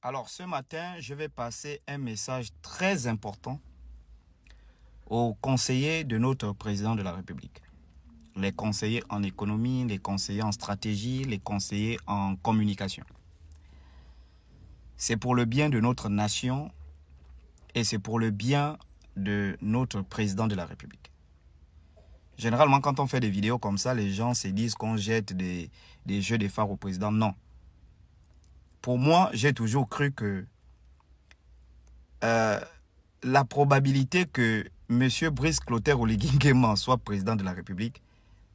Alors ce matin, je vais passer un message très important aux conseillers de notre président de la République. Les conseillers en économie, les conseillers en stratégie, les conseillers en communication. C'est pour le bien de notre nation et c'est pour le bien de notre président de la République. Généralement, quand on fait des vidéos comme ça, les gens se disent qu'on jette des jeux de phare au président. Non. Pour moi, j'ai toujours cru que la probabilité que M. Brice Clotaire Oligui Nguema soit président de la République,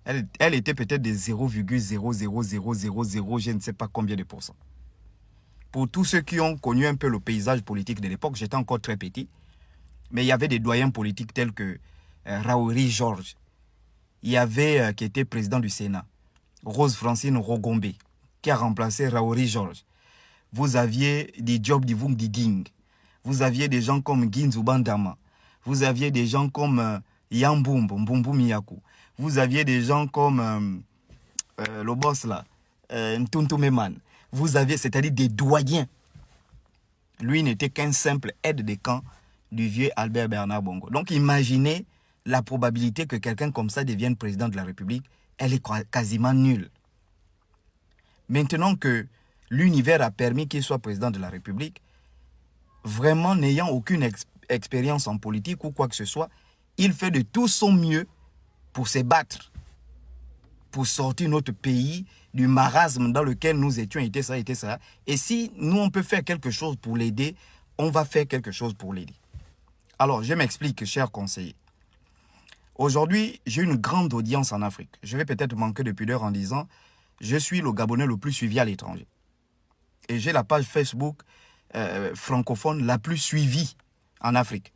elle était peut-être de 0,00000, je ne sais pas combien de pourcents. Pour tous ceux qui ont connu un peu le paysage politique de l'époque, j'étais encore très petit, mais il y avait des doyens politiques tels que Raouri Georges, il y avait qui était président du Sénat, Rose Francine Rogombe, qui a remplacé Raouri Georges. Vous aviez des Diop Divung Diging. Vous aviez des gens comme Ginzu Bandama. Vous aviez des gens comme Yamboum, Mbumbu Miyaku. Vous aviez des gens comme le boss là, Ntuntu Meman. Vous aviez, c'est-à-dire des doyens. Lui n'était qu'un simple aide de camp du vieux Albert Bernard Bongo. Donc imaginez la probabilité que quelqu'un comme ça devienne président de la République, elle est quasiment nulle. Maintenant que l'univers a permis qu'il soit président de la République, vraiment n'ayant aucune expérience en politique ou quoi que ce soit, il fait de tout son mieux pour se battre, pour sortir notre pays du marasme dans lequel nous étions, était ça. Et si nous, on peut faire quelque chose pour l'aider, on va faire quelque chose pour l'aider. Alors, je m'explique, chers conseillers. Aujourd'hui, j'ai une grande audience en Afrique. Je vais peut-être manquer de pudeur en disant, je suis le Gabonais le plus suivi à l'étranger. Et j'ai la page Facebook francophone la plus suivie en Afrique.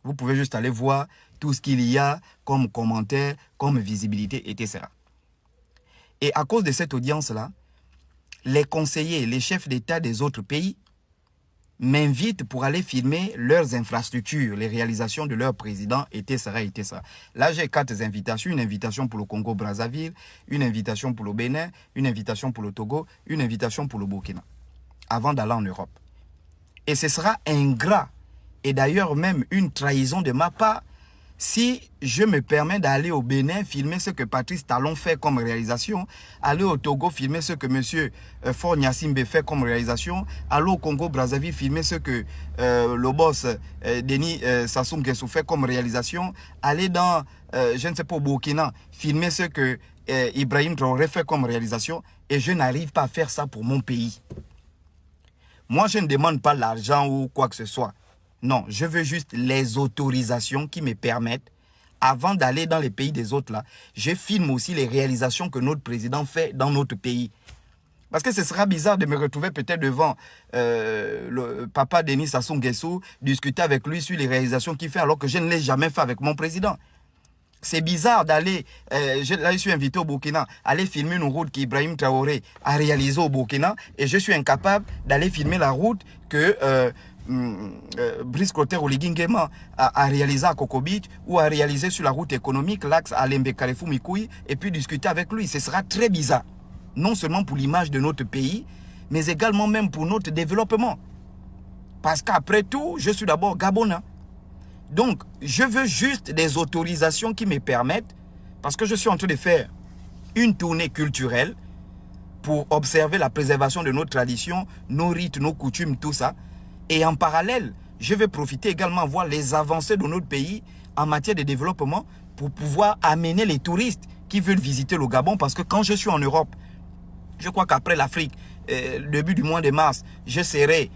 Vous pouvez juste aller voir tout ce qu'il y a comme commentaires, comme visibilité, etc. Et à cause de cette audience-là, les conseillers, les chefs d'État des autres pays m'invitent pour aller filmer leurs infrastructures, les réalisations de leurs présidents, etc. Là, j'ai 4 invitations. Une invitation pour le Congo-Brazzaville, une invitation pour le Bénin, une invitation pour le Togo, une invitation pour le Burkina, avant d'aller en Europe. Et ce sera ingrat, et d'ailleurs même une trahison de ma part, si je me permets d'aller au Bénin filmer ce que Patrice Talon fait comme réalisation, aller au Togo filmer ce que M. Faure Gnassingbé fait comme réalisation, aller au Congo-Brazzaville filmer ce que le boss Denis Sassou Nguesso fait comme réalisation, aller dans, je ne sais pas, au Burkina, filmer ce que Ibrahim Traoré fait comme réalisation, et je n'arrive pas à faire ça pour mon pays. Moi, je ne demande pas l'argent ou quoi que ce soit. Non, je veux juste les autorisations qui me permettent, avant d'aller dans les pays des autres là, je filme aussi les réalisations que notre président fait dans notre pays. Parce que ce sera bizarre de me retrouver peut-être devant le papa Denis Sassou Nguesso, discuter avec lui sur les réalisations qu'il fait alors que je ne l'ai jamais fait avec mon président. C'est bizarre d'aller, là je suis invité au Burkina, aller filmer une route qu'Ibrahim Traoré a réalisée au Burkina et je suis incapable d'aller filmer la route que Brice Clotaire Oligui Nguema a réalisé à Coco Beach ou a réalisé sur la route économique, l'axe Alembe-Carrefour-Mikoui, et puis discuter avec lui. Ce sera très bizarre, non seulement pour l'image de notre pays, mais également même pour notre développement. Parce qu'après tout, je suis d'abord Gabonais. Donc, je veux juste des autorisations qui me permettent, parce que je suis en train de faire une tournée culturelle pour observer la préservation de nos traditions, nos rites, nos coutumes, tout ça. Et en parallèle, je vais profiter également voir les avancées de notre pays en matière de développement pour pouvoir amener les touristes qui veulent visiter le Gabon. Parce que quand je suis en Europe, je crois qu'après l'Afrique, début du mois de mars, je serai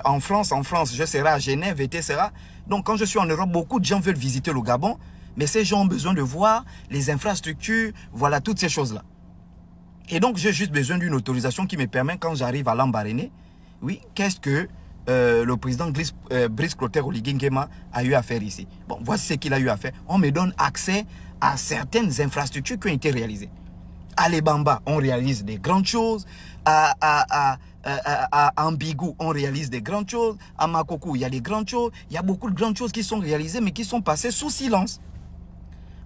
en France, je serai à Genève, etc. Donc quand je suis en Europe, beaucoup de gens veulent visiter le Gabon, mais ces gens ont besoin de voir les infrastructures, voilà, toutes ces choses-là. Et donc j'ai juste besoin d'une autorisation qui me permet, quand j'arrive à Lambaréné, oui, qu'est-ce que le président Brice Clotaire Oligui Nguema a eu à faire ici. Bon, voici ce qu'il a eu à faire. On me donne accès à certaines infrastructures qui ont été réalisées. À Lebamba, on réalise des grandes choses. À Ambigou, on réalise des grandes choses. À Makoko, il y a des grandes choses. Il y a beaucoup de grandes choses qui sont réalisées, mais qui sont passées sous silence.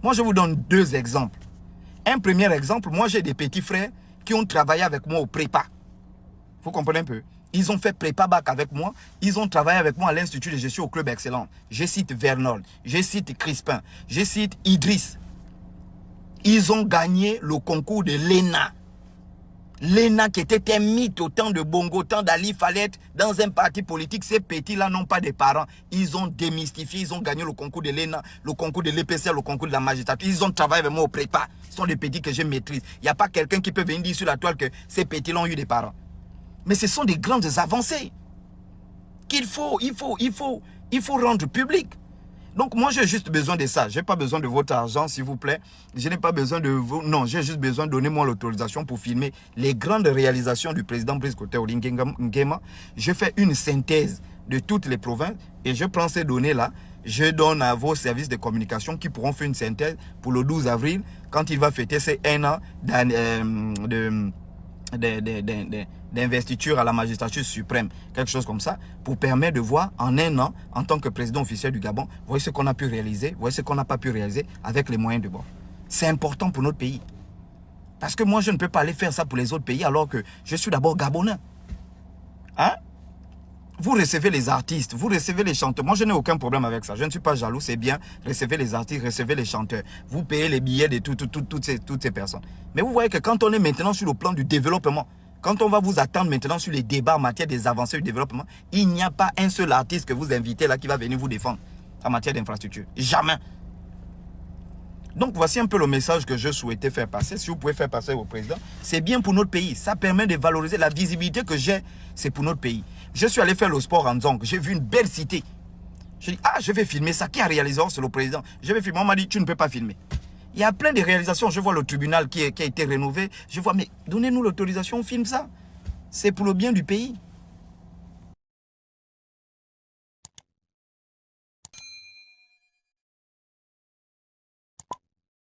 Moi, je vous donne 2 exemples. Un premier exemple, moi, j'ai des petits frères qui ont travaillé avec moi au prépa. Vous comprenez un peu? Ils ont fait prépa-bac avec moi. Ils ont travaillé avec moi à l'Institut de gestion au Club Excellent. Je cite Vernon, je cite Crispin, je cite Idriss. Ils ont gagné le concours de l'ENA. L'ENA qui était un mythe au temps de Bongo, au temps d'Ali Fallette, dans un parti politique. Ces petits-là n'ont pas de parents. Ils ont démystifié, ils ont gagné le concours de l'ENA, le concours de l'EPCR, le concours de la magistrature. Ils ont travaillé avec moi au prépa. Ce sont des petits que je maîtrise. Il n'y a pas quelqu'un qui peut venir dire sur la toile que ces petits-là ont eu des parents. Mais ce sont des grandes avancées qu'il faut rendre publiques. Donc moi j'ai juste besoin de ça. Je n'ai pas besoin de votre argent s'il vous plaît. Je n'ai pas besoin de vous. Non, j'ai juste besoin de donner moi l'autorisation pour filmer les grandes réalisations du président Brice Clotaire Nguema. Je fais une synthèse de toutes les provinces et je prends ces données-là. Je donne à vos services de communication qui pourront faire une synthèse pour le 12 avril quand il va fêter ses 1 an d'investiture à la magistrature suprême, quelque chose comme ça, pour permettre de voir en 1 an, en tant que président officiel du Gabon, voyez ce qu'on a pu réaliser, voyez ce qu'on n'a pas pu réaliser avec les moyens de bord. C'est important pour notre pays. Parce que moi, je ne peux pas aller faire ça pour les autres pays alors que je suis d'abord Gabonais. Hein? Vous recevez les artistes, vous recevez les chanteurs. Moi, je n'ai aucun problème avec ça. Je ne suis pas jaloux, c'est bien. Recevez les artistes, recevez les chanteurs. Vous payez les billets de toutes ces personnes. Mais vous voyez que quand on est maintenant sur le plan du développement, quand on va vous attendre maintenant sur les débats en matière des avancées du développement, il n'y a pas un seul artiste que vous invitez là qui va venir vous défendre en matière d'infrastructure. Jamais. Donc, voici un peu le message que je souhaitais faire passer. Si vous pouvez faire passer au président, c'est bien pour notre pays. Ça permet de valoriser la visibilité que j'ai. C'est pour notre pays. Je suis allé faire le sport en Dzong. J'ai vu une belle cité. Je dis, ah, je vais filmer ça. Qui a réalisé? C'est le président. Je vais filmer. On m'a dit, tu ne peux pas filmer. Il y a plein de réalisations. Je vois le tribunal qui a été rénové. Je vois, mais donnez-nous l'autorisation, on filme ça. C'est pour le bien du pays.